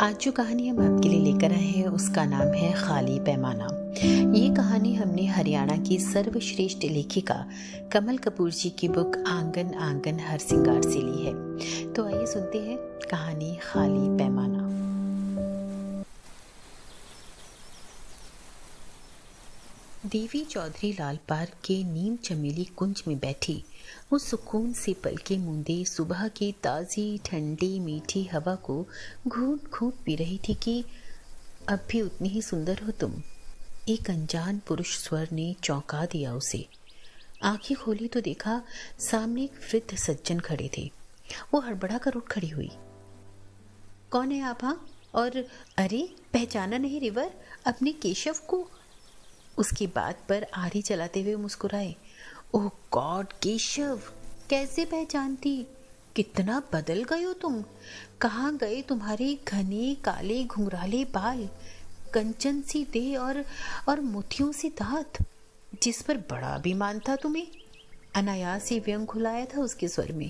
आज जो कहानी हम आपके लिए लेकर आए हैं उसका नाम है खाली पैमाना। ये कहानी हमने हरियाणा की सर्वश्रेष्ठ लेखिका कमल कपूर जी की बुक आंगन आंगन हर सिंगार से ली है। तो आइए सुनते हैं कहानी खाली पैमाना। देवी चौधरी लाल पार्क के नीम चमेली कुंज में बैठी वो सुकून से पलके मूंदे सुबह की ताज़ी ठंडी मीठी हवा को घूंट घूंट पी रही थी कि अब भी उतनी ही सुंदर हो तुम। एक अनजान पुरुष स्वर ने चौंका दिया उसे। आंखें खोली तो देखा सामने एक वृद्ध सज्जन खड़े थे। वो हड़बड़ा कर उठ खड़ी हुई। कौन है आप? हाँ, और अरे पहचाना नहीं रिवर, अपने केशव को? उसकी बात पर आरी चलाते हुए मुस्कुराए। ओह गॉड केशव, कैसे पहचानती? कितना बदल गए हो तुम। कहाँ गए तुम्हारे घने काले घुंघराले बाल, कंचन सी देह और मोतियों सी दांत, जिस पर बड़ा अभिमान था तुम्हें। अनायास ही व्यंग खुलाया था उसके स्वर में।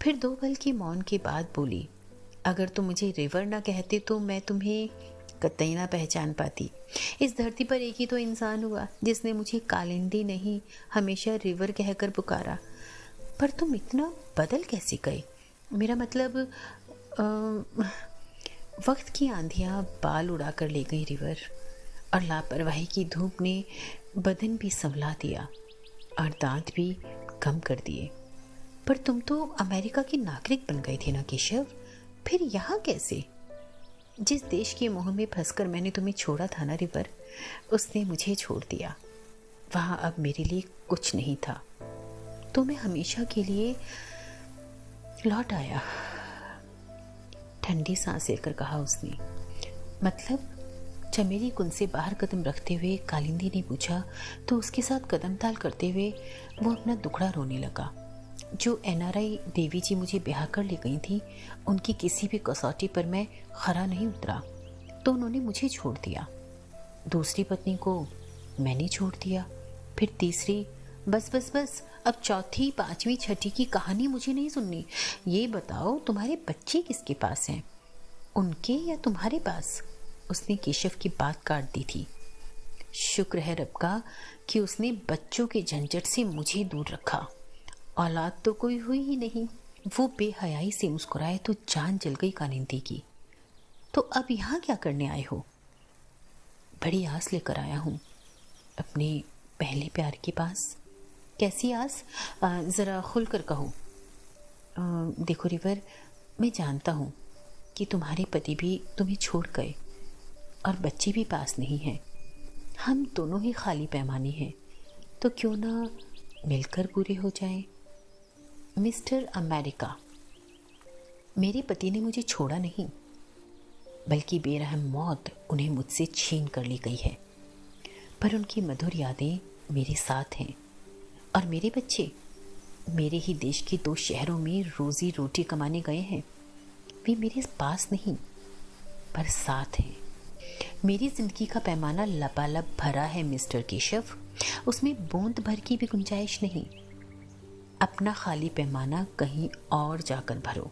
फिर दो पल की मौन के बाद बोली, अगर तुम मुझे रिवर ना कहते तो मैं तुम्हें कतई ना पहचान पाती। इस धरती पर एक ही तो इंसान हुआ जिसने मुझे कालिंदी नहीं हमेशा रिवर कहकर पुकारा। पर तुम इतना बदल कैसे गए? मेरा मतलब वक्त की आंधियां बाल उड़ा कर ले गई रिवर, और लापरवाही की धूप ने बदन भी संवला दिया और दांत भी कम कर दिए। पर तुम तो अमेरिका की नागरिक बन गए थे ना केशव, फिर यहाँ कैसे? जिस देश के मोह में फंसकर मैंने तुम्हें छोड़ा था ना रिवर, उसने मुझे छोड़ दिया। वहां अब मेरे लिए कुछ नहीं था, तो मैं हमेशा के लिए लौट आया। ठंडी सांस लेकर कहा उसने। मतलब? चमेली कुंज से बाहर कदम रखते हुए कालिंदी ने पूछा तो उसके साथ कदम ताल करते हुए वो अपना दुखड़ा रोने लगा। जो एनआरआई देवी जी मुझे ब्याह कर ले गई थी, उनकी किसी भी कसौटी पर मैं खरा नहीं उतरा तो उन्होंने मुझे छोड़ दिया। दूसरी पत्नी को मैंने छोड़ दिया, फिर तीसरी। बस बस बस, अब चौथी पांचवी छठी की कहानी मुझे नहीं सुननी। ये बताओ तुम्हारे बच्चे किसके पास हैं, उनके या तुम्हारे पास? उसने केशव की बात काट दी थी। शुक्र है रब का कि उसने बच्चों के झंझट से मुझे दूर रखा। औलाद तो कोई हुई ही नहीं। वो बेहयाई से मुस्कुराए तो जान जल गई कालिंदी की। तो अब यहाँ क्या करने आए हो? बड़ी आस लेकर आया हूँ, अपने पहले प्यार के पास। कैसी आस? जरा खुलकर कहो। देखो रिवर, मैं जानता हूँ कि तुम्हारे पति भी तुम्हें छोड़ गए और बच्चे भी पास नहीं हैं। हम दोनों ही खाली पैमाने हैं, तो क्यों ना मिलकर पूरे हो जाएं। मिस्टर अमेरिका, मेरे पति ने मुझे छोड़ा नहीं, बल्कि बेरहम मौत उन्हें मुझसे छीन कर ली गई है। पर उनकी मधुर यादें मेरे साथ हैं, और मेरे बच्चे मेरे ही देश के 2 शहरों में रोजी रोटी कमाने गए हैं। वे मेरे पास नहीं पर साथ हैं। मेरी जिंदगी का पैमाना लबालब भरा है मिस्टर केशव, उसमें बूंद भर की भी गुंजाइश नहीं। अपना खाली पैमाना कहीं और जाकर भरो,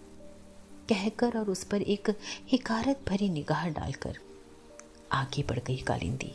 कहकर और उस पर एक हिकारत भरी निगाह डालकर आगे बढ़ गई कालिंदी।